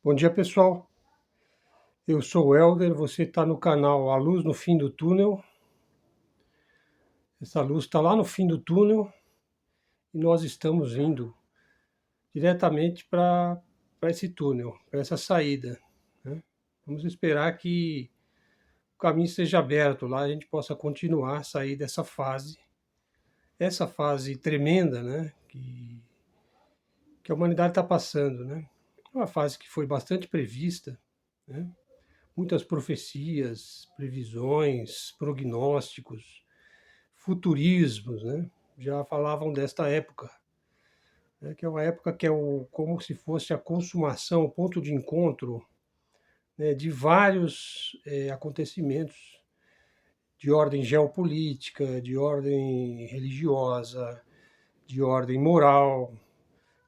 Bom dia, pessoal. Eu sou o Helder, você está no canal A Luz no Fim do Túnel. Essa luz está lá no fim do túnel e nós estamos indo diretamente para esse túnel, para essa saída, né? Vamos esperar que o caminho esteja aberto lá, a gente possa continuar a sair dessa fase, essa fase tremenda, né? Que a humanidade está passando, né? É uma fase que foi bastante prevista, né? Muitas profecias, previsões, prognósticos, futurismos, né? Já falavam desta época, né? Que é uma época que é como se fosse a consumação, o ponto de encontro, né, de vários acontecimentos de ordem geopolítica, de ordem religiosa, de ordem moral,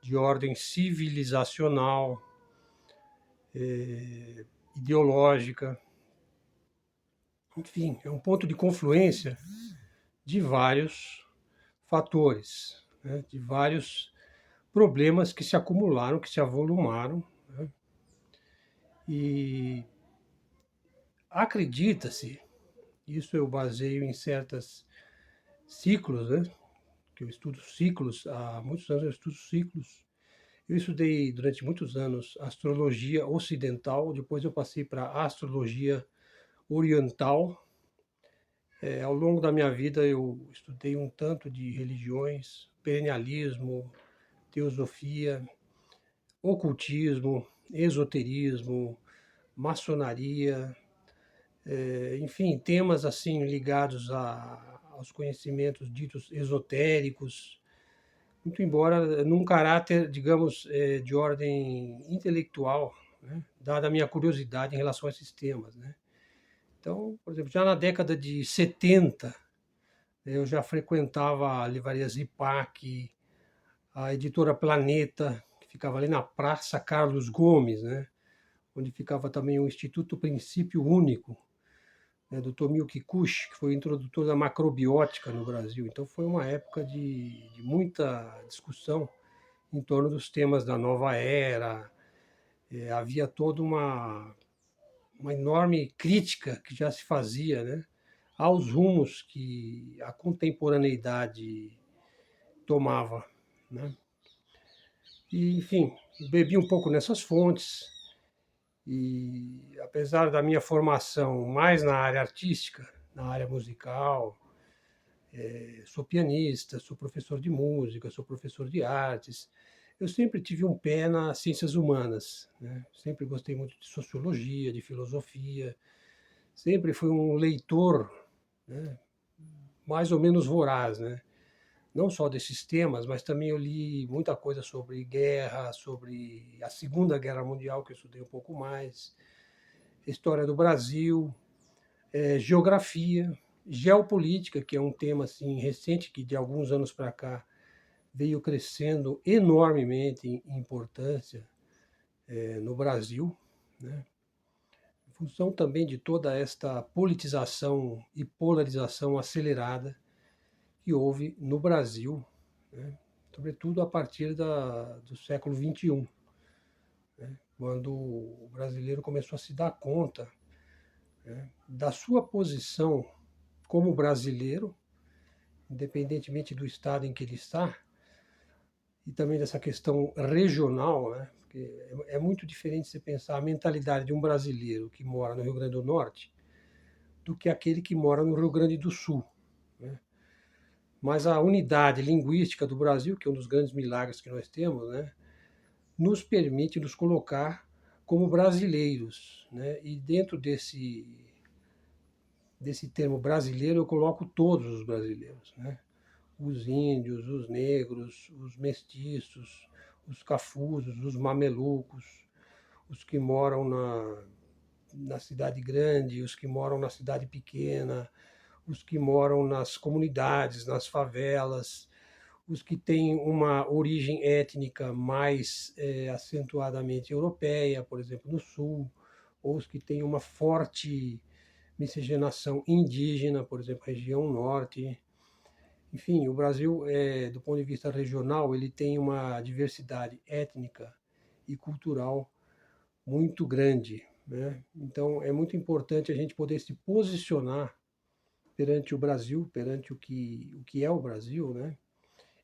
de ordem civilizacional, ideológica, enfim, é um ponto de confluência de vários fatores, né, de vários problemas que se acumularam, que se avolumaram, né, e acredita-se, isso eu baseio em certos ciclos, né, que eu estudo ciclos, há muitos anos eu estudo ciclos. Eu estudei durante muitos anos astrologia ocidental, depois eu passei para astrologia oriental. Ao longo da minha vida eu estudei um tanto de religiões, perennialismo, teosofia, ocultismo, esoterismo, maçonaria, enfim, temas assim ligados aos conhecimentos ditos esotéricos, muito embora num caráter, digamos, de ordem intelectual, né, dada a minha curiosidade em relação a esses temas, né. Então, por exemplo, já na década de 70, eu já frequentava a Livraria Zipac, a editora Planeta, que ficava ali na Praça Carlos Gomes, né, onde ficava também o Instituto Princípio Único, né, do Tomio Kikuchi, que foi o introdutor da macrobiótica no Brasil. Então foi uma época de muita discussão em torno dos temas da nova era. Havia toda uma enorme crítica que já se fazia, né, aos rumos que a contemporaneidade tomava, né? E, enfim, bebi um pouco nessas fontes e, apesar da minha formação mais na área artística, na área musical, sou pianista, sou professor de música, sou professor de artes. Eu sempre tive um pé nas ciências humanas, né? Sempre gostei muito de sociologia, de filosofia, sempre fui um leitor, né, mais ou menos voraz, né? Não só desses temas, mas também eu li muita coisa sobre guerra, sobre a Segunda Guerra Mundial, que eu estudei um pouco mais, história do Brasil, geografia, geopolítica, que é um tema assim recente que de alguns anos para cá veio crescendo enormemente em importância no Brasil, né? Em função também de toda esta politização e polarização acelerada que houve no Brasil, né? Sobretudo a partir do século XXI, né? Quando o brasileiro começou a se dar conta, né, da sua posição como brasileiro, independentemente do estado em que ele está, e também dessa questão regional, né? Porque é muito diferente você pensar a mentalidade de um brasileiro que mora no Rio Grande do Norte do que aquele que mora no Rio Grande do Sul, né? Mas a unidade linguística do Brasil, que é um dos grandes milagres que nós temos, né, nos permite nos colocar como brasileiros, né? E dentro desse termo brasileiro eu coloco todos os brasileiros, né? Os índios, os negros, os mestiços, os cafusos, os mamelucos, os que moram na cidade grande, os que moram na cidade pequena, os que moram nas comunidades, nas favelas, os que têm uma origem étnica mais acentuadamente europeia, por exemplo, no sul, ou os que têm uma forte miscigenação indígena, por exemplo, região norte. Enfim, o Brasil, do ponto de vista regional, ele tem uma diversidade étnica e cultural muito grande, né? Então é muito importante a gente poder se posicionar perante o Brasil, perante o que é o Brasil, né?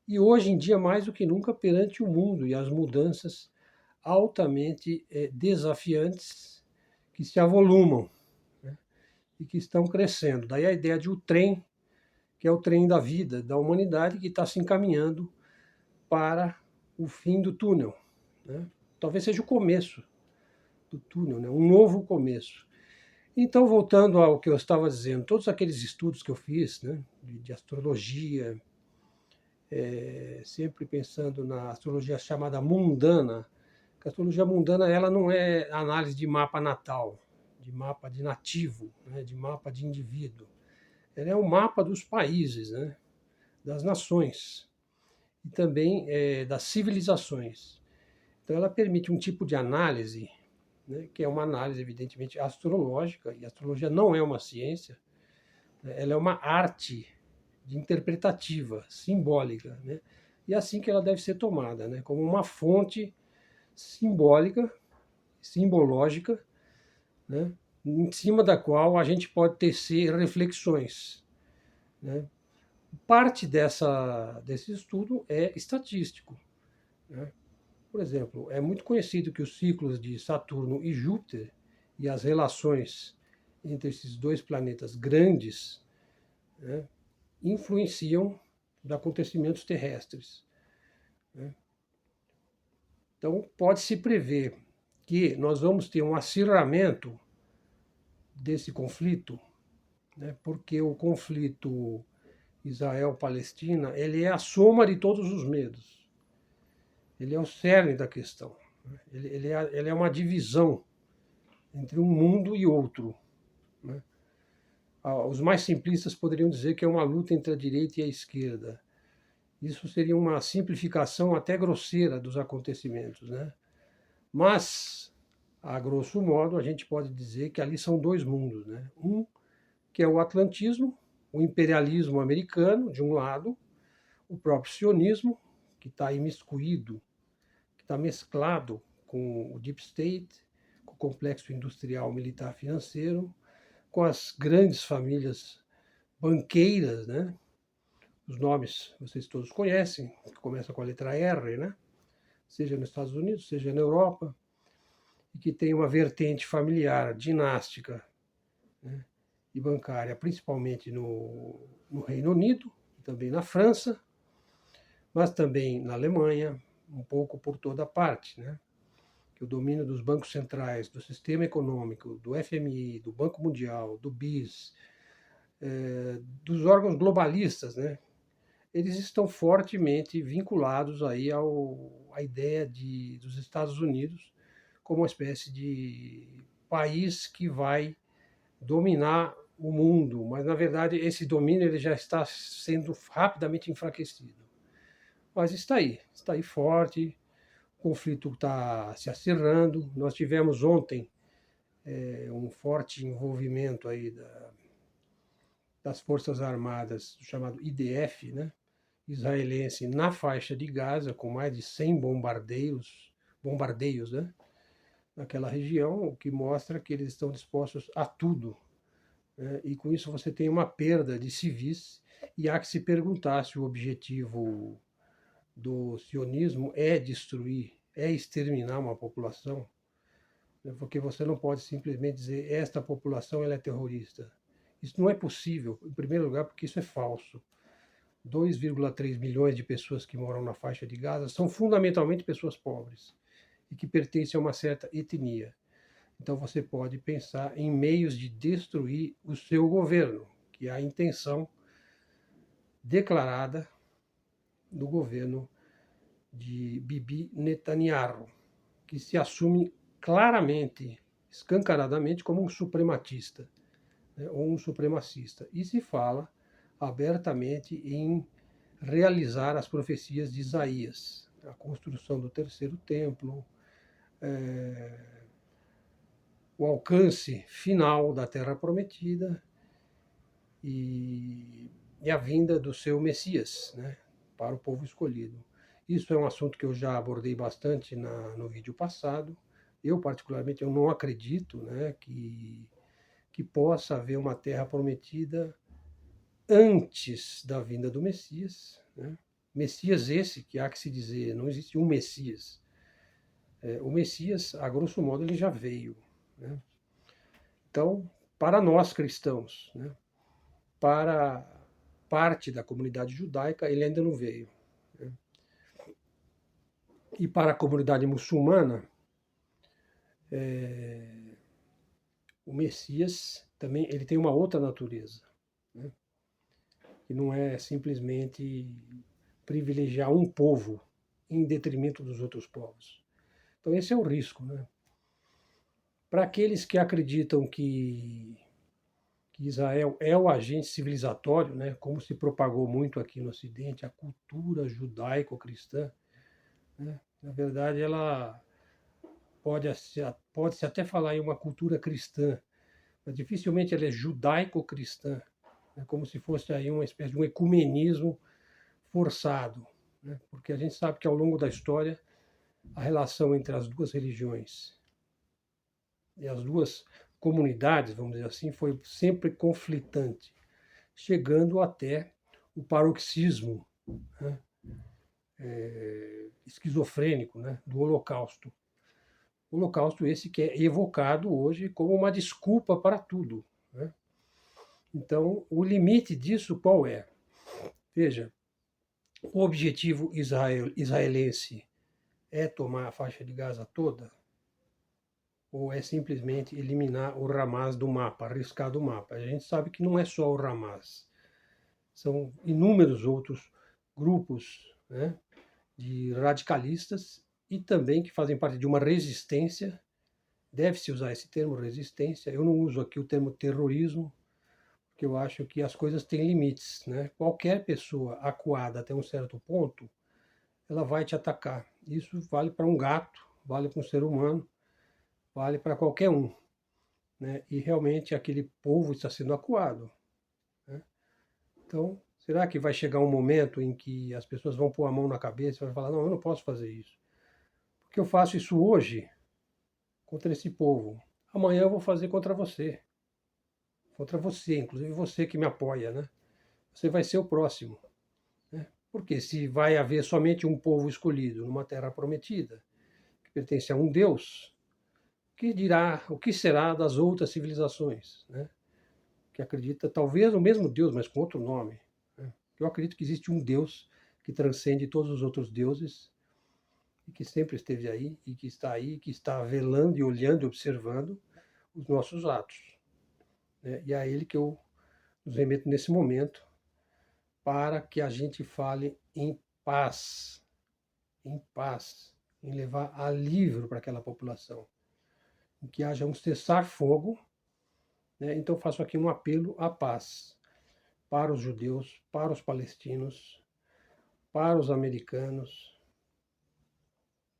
E hoje em dia, mais do que nunca, perante o mundo e as mudanças altamente desafiantes que se avolumam, né? E que estão crescendo. Daí a ideia de o trem, que é o trem da vida, da humanidade, que está se encaminhando para o fim do túnel, né? Talvez seja o começo do túnel, né? Um novo começo. Então, voltando ao que eu estava dizendo, todos aqueles estudos que eu fiz, né, de astrologia, sempre pensando na astrologia chamada mundana, que a astrologia mundana ela não é análise de mapa natal, de mapa de nativo, né, de mapa de indivíduo. Ela é um mapa dos países, né, das nações e também das civilizações. Então, ela permite um tipo de análise, né, que é uma análise, evidentemente, astrológica, e a astrologia não é uma ciência, né, ela é uma arte de interpretativa, simbólica, né? E é assim que ela deve ser tomada, né? Como uma fonte simbólica, simbológica, né? Em cima da qual a gente pode tecer reflexões, né? Parte desse estudo é estatístico, né? Por exemplo, é muito conhecido que os ciclos de Saturno e Júpiter e as relações entre esses dois planetas grandes, né, influenciam os acontecimentos terrestres, né? Então, pode-se prever que nós vamos ter um acirramento desse conflito, né, porque o conflito Israel-Palestina ele é a soma de todos os medos. Ele é o cerne da questão. Né? Ele é uma divisão entre um mundo e outro, né? Os mais simplistas poderiam dizer que é uma luta entre a direita e a esquerda. Isso seria uma simplificação até grosseira dos acontecimentos, né? Mas, a grosso modo, a gente pode dizer que ali são dois mundos, né? Um que é o atlantismo, o imperialismo americano, de um lado, o próprio sionismo, que está imiscuído, que está mesclado com o deep state, com o complexo industrial militar financeiro, com as grandes famílias banqueiras, né? Os nomes vocês todos conhecem, que começa com a letra R, né? Seja nos Estados Unidos, seja na Europa, e que tem uma vertente familiar, dinástica, né, e bancária, principalmente no Reino Unido, também na França, mas também na Alemanha, um pouco por toda parte, né? Que o domínio dos bancos centrais, do sistema econômico, do FMI, do Banco Mundial, do BIS, dos órgãos globalistas, né? Eles estão fortemente vinculados aí à ideia dos Estados Unidos como uma espécie de país que vai dominar o mundo, mas na verdade esse domínio ele já está sendo rapidamente enfraquecido. Mas está aí forte, o conflito está se acirrando. Nós tivemos ontem um forte envolvimento aí das Forças Armadas, chamado IDF, né, israelense, na faixa de Gaza, com mais de 100 bombardeios, né, naquela região, o que mostra que eles estão dispostos a tudo, né? E com isso você tem uma perda de civis, e há que se perguntar se o objetivo do sionismo é destruir, é exterminar uma população, né? Porque você não pode simplesmente dizer esta população ela é terrorista. Isso não é possível, em primeiro lugar, porque isso é falso. 2,3 milhões de pessoas que moram na faixa de Gaza são fundamentalmente pessoas pobres e que pertencem a uma certa etnia. Então você pode pensar em meios de destruir o seu governo, que é a intenção declarada do governo de Bibi Netanyahu, que se assume claramente, escancaradamente, como um suprematista, né, ou um supremacista. E se fala abertamente em realizar as profecias de Isaías, a construção do terceiro templo, o alcance final da Terra Prometida e a vinda do seu Messias, né, para o povo escolhido. Isso é um assunto que eu já abordei bastante no vídeo passado. eu particularmente, eu não acredito, né, que possa haver uma terra prometida antes da vinda do Messias, né? Messias esse que há que se dizer, não existe um Messias. O Messias, a grosso modo, ele já veio, né? Então, para nós cristãos, né, para parte da comunidade judaica, ele ainda não veio, né? E para a comunidade muçulmana, o Messias também ele tem uma outra natureza, né? Que não é simplesmente privilegiar um povo em detrimento dos outros povos. Então esse é o risco, né? Para aqueles que acreditam que Israel é o agente civilizatório, né, como se propagou muito aqui no Ocidente, a cultura judaico-cristã, né, na verdade ela pode-se até falar em uma cultura cristã, mas dificilmente ela é judaico-cristã, né, como se fosse aí uma espécie de um ecumenismo forçado, né, porque a gente sabe que ao longo da história a relação entre as duas religiões e as duas comunidades, vamos dizer assim, foi sempre conflitante, chegando até o paroxismo, né, esquizofrênico, né, do Holocausto. O Holocausto esse que é evocado hoje como uma desculpa para tudo, né? Então, o limite disso qual é? Veja, o objetivo israelense é tomar a faixa de Gaza toda? Ou é simplesmente eliminar o Hamas do mapa, arriscar do mapa? A gente sabe que não é só o Hamas, são inúmeros outros grupos, né, de radicalistas e também que fazem parte de uma resistência. Deve-se usar esse termo resistência. Eu não uso aqui o termo terrorismo, porque eu acho que as coisas têm limites, né? Qualquer pessoa acuada até um certo ponto, ela vai te atacar. Isso vale para um gato, vale para um ser humano, vale para qualquer um, né? E realmente aquele povo está sendo acuado, né? Então, será que vai chegar um momento em que as pessoas vão pôr a mão na cabeça e vão falar: não, eu não posso fazer isso, porque eu faço isso hoje contra esse povo, amanhã eu vou fazer contra você, inclusive você que me apoia, né? Você vai ser o próximo, né? Porque se vai haver somente um povo escolhido numa terra prometida, que pertence a um Deus, o que será das outras civilizações, né? Que acredita talvez no mesmo Deus, mas com outro nome, né? Eu acredito que existe um Deus que transcende todos os outros deuses e que sempre esteve aí, que está velando e olhando e observando os nossos atos, né? E é a ele que eu nos remeto nesse momento para que a gente fale em paz, em levar alívio para aquela população, em que haja um cessar-fogo, né? Então faço aqui um apelo à paz para os judeus, para os palestinos, para os americanos,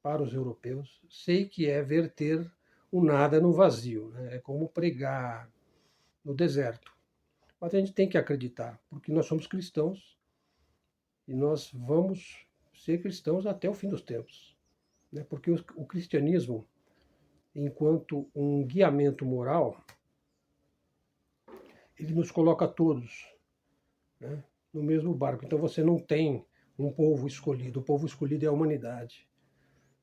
para os europeus. Sei que é verter o nada no vazio, né? É como pregar no deserto. Mas a gente tem que acreditar, porque nós somos cristãos e nós vamos ser cristãos até o fim dos tempos, né? Porque o cristianismo, enquanto um guiamento moral, ele nos coloca todos, né, no mesmo barco. Então você não tem um povo escolhido, o povo escolhido é a humanidade,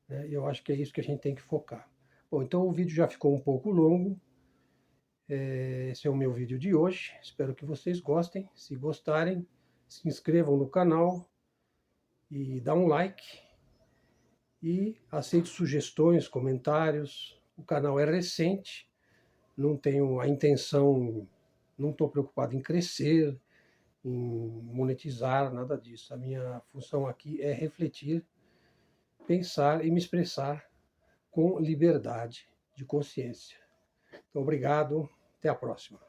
né? E eu acho que é isso que a gente tem que focar. Bom, então o vídeo já ficou um pouco longo. Esse é o meu vídeo de hoje. Espero que vocês gostem. Se gostarem, se inscrevam no canal e dá um like. E aceito sugestões, comentários. O canal é recente, não tenho a intenção, não estou preocupado em crescer, em monetizar, nada disso. A minha função aqui é refletir, pensar e me expressar com liberdade de consciência. Então, obrigado, até a próxima.